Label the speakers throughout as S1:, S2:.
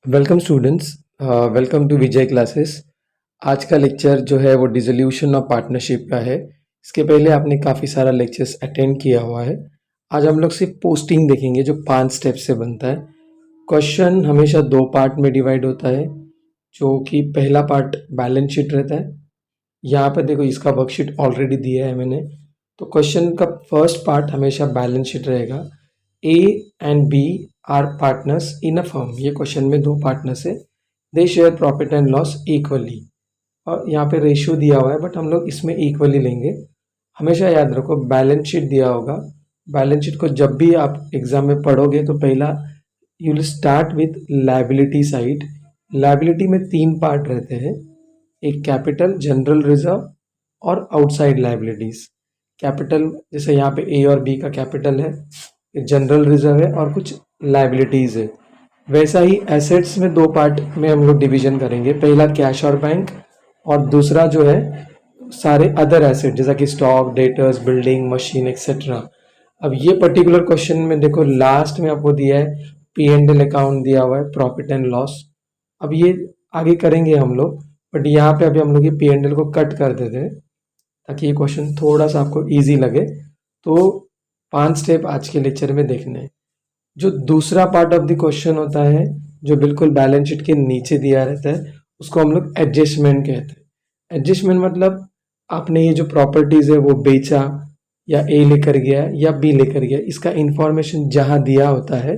S1: Welcome students, welcome to Vijay classes. आज का lecture जो है वो डिसोल्यूशन ऑफ पार्टनरशिप का है। इसके पहले आपने काफ़ी सारा लेक्चर्स अटेंड किया हुआ है। आज हम लोग सिर्फ पोस्टिंग देखेंगे जो 5 स्टेप से बनता है। क्वेश्चन हमेशा 2 पार्ट में डिवाइड होता है, जो कि पहला पार्ट बैलेंस शीट रहता है। यहाँ पर देखो, इसका वर्कशीट ऑलरेडी दिया है मैंने। तो क्वेश्चन का फर्स्ट पार्ट हमेशा बैलेंस शीट रहेगा। A and B are partners in a firm. ये क्वेश्चन में 2 पार्टनर्स है। They share profit and loss equally, और यहाँ पे रेशियो दिया हुआ है बट हम लोग इसमें इक्वली लेंगे। हमेशा याद रखो, बैलेंस शीट दिया होगा। बैलेंस शीट को जब भी आप एग्जाम में पढ़ोगे तो पहला you will start with liability side. Liability में 3 पार्ट रहते हैं, एक कैपिटल, जनरल रिजर्व और आउटसाइड लायबिलिटीज। कैपिटल जैसे यहाँ पे ए और बी का कैपिटल है, जनरल रिजर्व है और कुछ लायबिलिटीज है। वैसा ही एसेट्स में 2 पार्ट में हम लोग डिवीजन करेंगे। पहला कैश और बैंक, और दूसरा जो है सारे अदर एसेट जैसा कि stock, debtors, building, machine etcetera. अब ये पर्टिकुलर क्वेश्चन में देखो, लास्ट में आपको दिया है P&L अकाउंट दिया हुआ है, प्रॉफिट एंड लॉस। अब ये आगे करेंगे हम लोग, बट यहाँ पे अभी हम लोग ये P&L को कट कर देते हैं ताकि ये क्वेश्चन थोड़ा सा आपको इजी लगे। तो 5 स्टेप आज के लेक्चर में देखने हैं। जो दूसरा पार्ट ऑफ द क्वेश्चन होता है, जो बिल्कुल बैलेंस शीट के नीचे दिया रहता है, उसको हम लोग एडजस्टमेंट कहते हैं। एडजस्टमेंट मतलब आपने ये जो प्रॉपर्टीज है वो बेचा, या ए लेकर गया या बी लेकर गया, इसका इंफॉर्मेशन जहां दिया होता है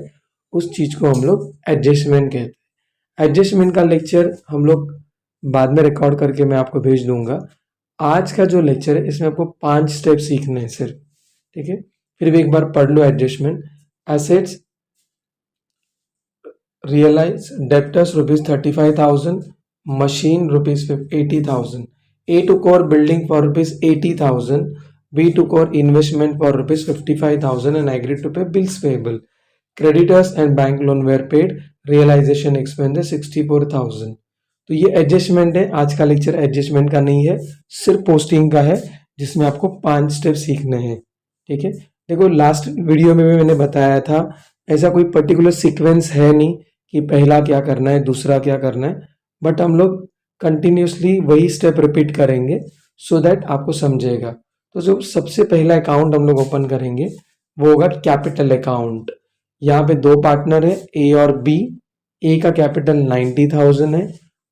S1: उस चीज को हम लोग एडजस्टमेंट कहते हैं। एडजस्टमेंट का लेक्चर हम लोग बाद में रिकॉर्ड करके मैं आपको भेज दूंगा। आज का जो लेक्चर है इसमें आपको 5 स्टेप सीखने हैं सिर्फ, ठीक है। फिर भी एक बार पढ़ लो adjustment. Assets realise debtors ₹35,000, machine ₹80,000, A to core building for ₹80,000, B to core investment for ₹55,000 and agreed to pay bills payable. Creditors and bank loan were paid. Realization expense 64,000। तो ये एडजस्टमेंट है। आज का लेक्चर एडजस्टमेंट का नहीं है, सिर्फ posting का है, जिसमें आपको 5 स्टेप सीखने हैं, ठीक है। देखो, लास्ट वीडियो में भी मैंने बताया था, ऐसा कोई पर्टिकुलर सीक्वेंस है नहीं कि पहला क्या करना है दूसरा क्या करना है, बट हम लोग कंटिन्यूसली वही स्टेप रिपीट करेंगे सो दैट आपको समझेगा। तो जो सबसे पहला अकाउंट हम लोग ओपन करेंगे वो होगा कैपिटल अकाउंट। यहाँ पे 2 पार्टनर है, ए और बी। ए का कैपिटल 90,000 है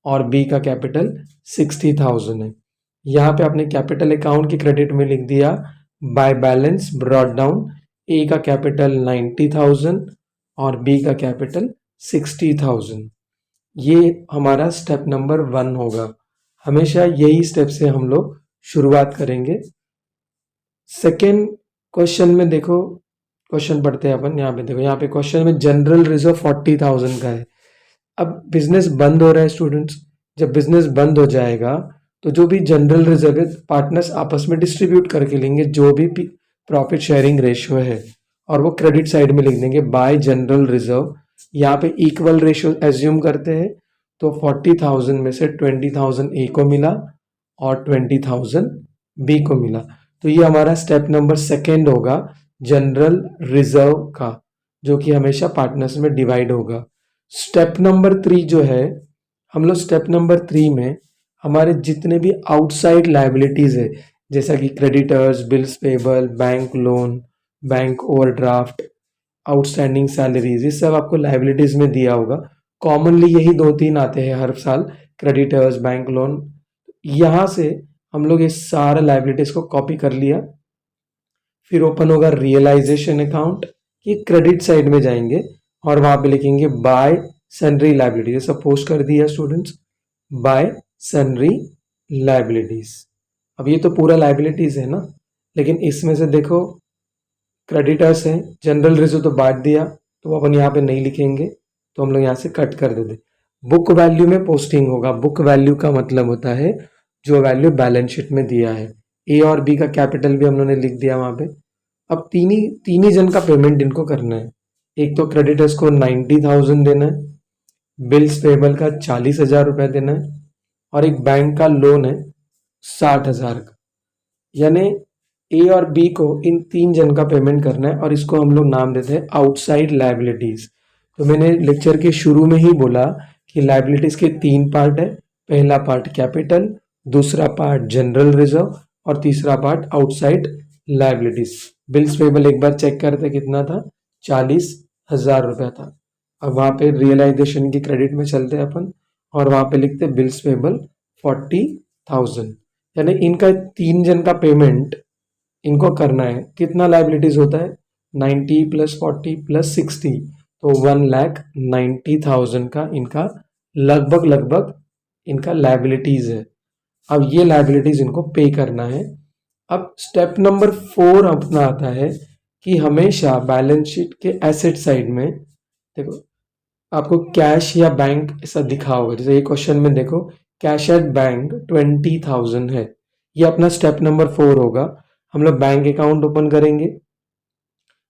S1: और बी का कैपिटल 60,000 है। यहाँ पे आपने कैपिटल अकाउंट के क्रेडिट में लिख दिया बाय बैलेंस ब्रॉट डाउन, ए का कैपिटल 90,000 और बी का कैपिटल 60,000। ये हमारा स्टेप नंबर 1 होगा। हमेशा यही स्टेप से हम लोग शुरुआत करेंगे। सेकेंड क्वेश्चन में देखो, क्वेश्चन पढ़ते हैं अपन। यहाँ पे देखो, यहाँ पे क्वेश्चन में जनरल रिजर्व 40,000 का है। अब बिजनेस बंद हो रहा है स्टूडेंट्स, जब बिजनेस बंद हो जाएगा तो जो भी जनरल रिजर्व है पार्टनर्स आपस में डिस्ट्रीब्यूट करके लेंगे, जो भी प्रॉफिट शेयरिंग रेशियो है, और वो क्रेडिट साइड में लिख देंगे बाय जनरल रिजर्व। यहाँ पे इक्वल रेशियो एज्यूम करते हैं, तो 40,000 में से 20,000 ए को मिला और 20,000 बी को मिला। तो ये हमारा स्टेप नंबर 2 होगा जनरल रिजर्व का, जो कि हमेशा पार्टनर्स में डिवाइड होगा। स्टेप नंबर 3 जो है, हम लोग स्टेप नंबर 3 में हमारे जितने भी आउटसाइड लायबिलिटीज है, जैसा कि creditors, bills payable, bank loan, bank overdraft, outstanding salaries, ये सब आपको लायबिलिटीज में दिया होगा। कॉमनली यही 2-3 आते हैं हर साल, क्रेडिटर्स, बैंक लोन। यहाँ से हम लोग ये सारा लायबिलिटीज को कॉपी कर लिया। फिर ओपन होगा रियलाइजेशन अकाउंट, ये क्रेडिट साइड में जाएंगे और वहां पे लिखेंगे बाय सनरी लायबिलिटी। जैसा पोस्ट कर दिया स्टूडेंट्स, बाय सनरी लायबिलिटीज। अब ये तो पूरा लायबिलिटीज है ना, लेकिन इसमें से देखो क्रेडिटर्स हैं, जनरल रिजर्व तो बांट दिया, तो अपन यहाँ पे नहीं लिखेंगे, तो हम लोग यहाँ से कट कर देते। बुक वैल्यू में पोस्टिंग होगा। बुक वैल्यू का मतलब होता है जो वैल्यू बैलेंस शीट में दिया है। ए और बी का कैपिटल भी हम लोगों ने लिख दिया वहां पे। अब तीन ही जन का पेमेंट इनको करना है। एक तो क्रेडिटर्स को 90,000 देना है, बिल्स पेबल का 40,000 रुपए देना है, और एक बैंक का लोन है 60,000 का। यानी ए और बी को इन 3 जन का पेमेंट करना है, और इसको हम लोग नाम देते हैं आउटसाइड लायबिलिटीज। तो मैंने लेक्चर के शुरू में ही बोला कि लाइबिलिटीज के 3 पार्ट है। पहला पार्ट कैपिटल, दूसरा पार्ट जनरल रिजर्व और तीसरा part outside liabilities. Bills payable एक बार चेक करते कितना था, 40,000 रुपया था। अब वहां पे रियलाइजेशन की क्रेडिट में चलते हैं अपन और वहां पे लिखते बिल्स पेबल 40,000। यानी इनका 3 जन का पेमेंट इनको करना है। कितना लाइबिलिटीज होता है, 90 + 40 + 60, तो 1,90,000 का इनका लगभग इनका लाइबिलिटीज है। अब ये लाइबिलिटीज इनको पे करना है। अब स्टेप नंबर 4 अपना आता है कि हमेशा बैलेंस शीट के एसेट साइड में देखो आपको कैश या बैंक ऐसा दिखा होगा। जैसे ये क्वेश्चन में देखो कैश एट बैंक 20,000 है। ये अपना स्टेप नंबर 4 होगा। हम लोग बैंक अकाउंट ओपन करेंगे,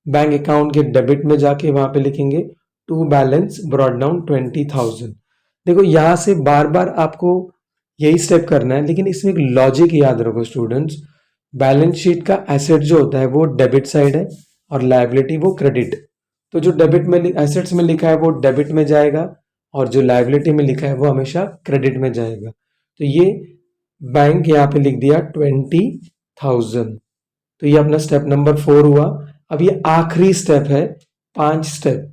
S1: बैंक अकाउंट के डेबिट में जाके वहां पे लिखेंगे टू बैलेंस ब्रॉट डाउन 20,000। देखो यहां से बार बार आपको यही स्टेप करना है, लेकिन इसमें एक लॉजिक याद रखो स्टूडेंट्स। बैलेंस शीट का एसेट जो होता है वो डेबिट साइड है और लाइबिलिटी वो क्रेडिट। तो जो डेबिट में एसेट्स में लिखा है वो डेबिट में जाएगा और जो लाइबिलिटी में लिखा है वो हमेशा क्रेडिट में जाएगा। तो ये बैंक यहाँ पे लिख दिया 20,000। तो ये अपना स्टेप नंबर 4 हुआ। अब ये आखिरी स्टेप है, 5 स्टेप।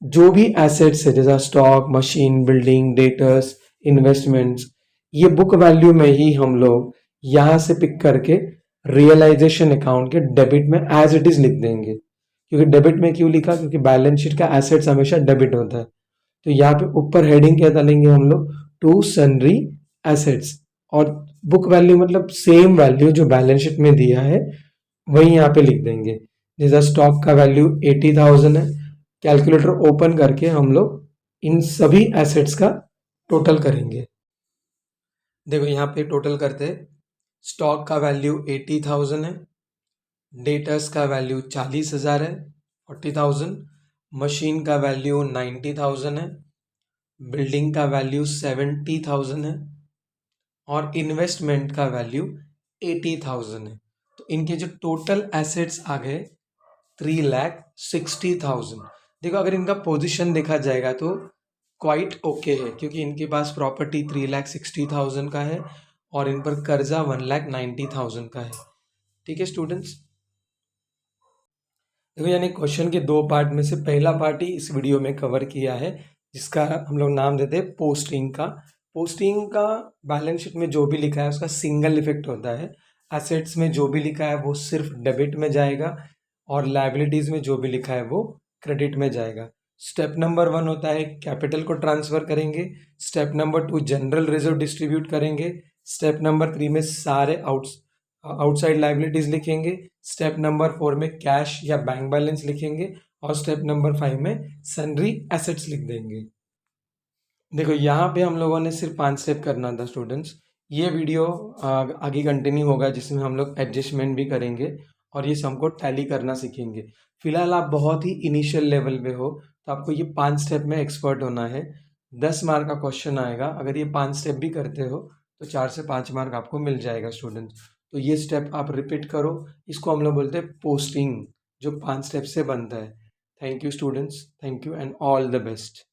S1: जो भी एसेट्स है जैसा stock, machine, building, debtors, investments, ये बुक वैल्यू में ही हम लोग यहां से पिक करके रियलाइजेशन अकाउंट के डेबिट में एज इट इज लिख देंगे। क्योंकि डेबिट में क्यों लिखा, क्योंकि बैलेंस शीट का एसेट्स हमेशा डेबिट होता है। तो यहाँ पे ऊपर हेडिंग क्या डालेंगे हम लोग, टू सन्ड्री एसेट्स, और बुक वैल्यू मतलब सेम वैल्यू जो बैलेंस शीट में दिया है वही यहाँ पे लिख देंगे। जैसा स्टॉक का वैल्यू 80,000 है, कैलकुलेटर ओपन करके हम लोग इन सभी एसेट्स का टोटल करेंगे। देखो यहाँ पे टोटल करते हैं। स्टॉक का वैल्यू 80,000 है, डेटर्स का वैल्यू 40,000 है 40,000, मशीन का वैल्यू 90,000 है, बिल्डिंग का वैल्यू 70,000 है और इन्वेस्टमेंट का वैल्यू 80,000 है। तो इनके जो टोटल एसेट्स आ गए 3,60,000। देखो अगर इनका पोजीशन देखा जाएगा तो क्वाइट ओके है, क्योंकि इनके पास प्रॉपर्टी 3,60,000 का है और इन पर कर्जा 1,90,000 का है। ठीक है स्टूडेंट्स। देखो यानी क्वेश्चन के 2 पार्ट में से पहला पार्ट ही इस वीडियो में कवर किया है, जिसका हम लोग नाम देते हैं पोस्टिंग का। पोस्टिंग का बैलेंस शीट में जो भी लिखा है उसका सिंगल इफेक्ट होता है। एसेट्स में जो भी लिखा है वो सिर्फ डेबिट में जाएगा और लाइबिलिटीज में जो भी लिखा है वो क्रेडिट में जाएगा। स्टेप नंबर 1 होता है कैपिटल को ट्रांसफर करेंगे। Step number 2 general reserve distribute करेंगे। स्टेप नंबर 3 में सारे आउटसाइड लाइबिलिटीज लिखेंगे। स्टेप नंबर 4 में कैश या बैंक बैलेंस लिखेंगे और स्टेप नंबर 5 में सन्ड्री एसेट्स लिख देंगे। देखो यहाँ पे हम लोगों ने सिर्फ 5 स्टेप करना था स्टूडेंट्स। ये वीडियो आगे कंटिन्यू होगा जिसमें हम लोग एडजस्टमेंट भी करेंगे और ये हमको टैली करना सीखेंगे। फिलहाल आप बहुत ही इनिशियल लेवल पे हो तो आपको ये 5 स्टेप में एक्सपर्ट होना है। 10 मार्क का क्वेश्चन आएगा, अगर ये 5 स्टेप भी करते हो तो 4 से 5 मार्क आपको मिल जाएगा स्टूडेंट्स। तो ये स्टेप आप रिपीट करो, इसको हम लोग बोलते हैं पोस्टिंग, जो 5 स्टेप से बनता है। Thank you students, thank you and all the best.